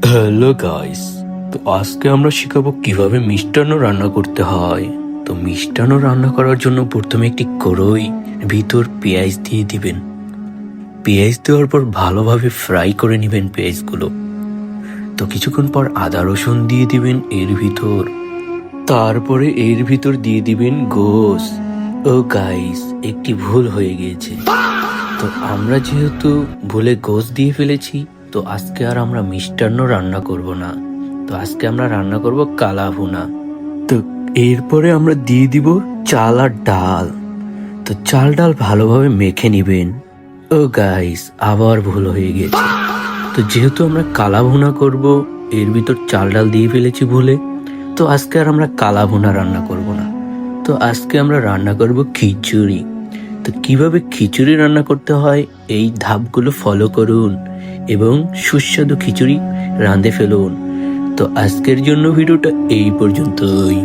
Hello guys, তো আজকে আমরা শিখাবো কিভাবে মিষ্টান্ন রান্না করতে হয়। তো মিষ্টান্ন রান্না করার জন্য প্রথমে একটি কড়াই ভিতর পেঁয়াজ দিয়ে দিবেন। পেঁয়াজ দেওয়ার পর ভালোভাবে ফ্রাই করে নেবেন পেঁয়াজগুলো। তো কিছুক্ষণ পর আদা রসুন দিয়ে দিবেন এর ভিতর। তারপরে এর ভিতর দিয়ে দিবেন গোশ। ও গাইস, একটি ভুল হয়ে গিয়েছে। তো আমরা যেহেতু ভুলে গোশ দিয়ে ফেলেছি, তো আজকে আর আমরা মিষ্টান্ন রান্না করব না। তো আজকে আমরা রান্না করব কালা ভুনা। তো এরপরে আমরা দিয়ে দিব চাল আর ডাল। তো চাল ডাল ভালোভাবে মেখে নিবেন। ও গাইস, আবার ভুল হয়ে গেছে। তো যেহেতু আমরা কালা ভুনা করব, এর ভিতর চাল ডাল দিয়ে ফেলেছি ভুলে, তো আজকে আর আমরা কালা ভুনা রান্না করব না। তো আজকে আমরা রান্না করব খিচুড়ি। তো কিভাবে খিচুড়ি রান্না করতে হয় এই ধাপগুলো ফলো করুন এবং সুস্বাদু খিচুড়ি রাঁধে ফেলুন। তো আজকের জন্য ভিডিওটা এই পর্যন্তই।